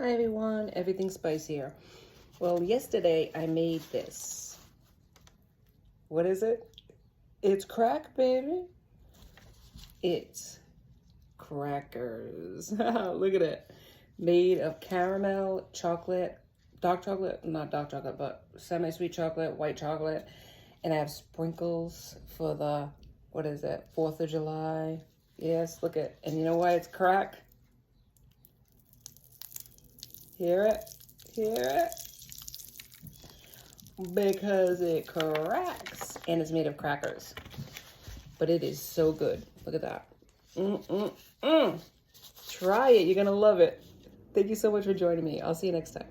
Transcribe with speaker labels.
Speaker 1: Hi everyone, everything spice here. Well, yesterday I made this. What is it? It's crack, baby. It's crackers. Look at it. Made of caramel, chocolate, dark chocolate, not dark chocolate, but semi-sweet chocolate, white chocolate. And I have sprinkles for the, what is it, 4th of July. Yes, look at, and you know why it's crack? Hear it? Hear it? Because it cracks and it's made of crackers. But it is so good. Look at that. Try it. You're going to love it. Thank you so much for joining me. I'll see you next time.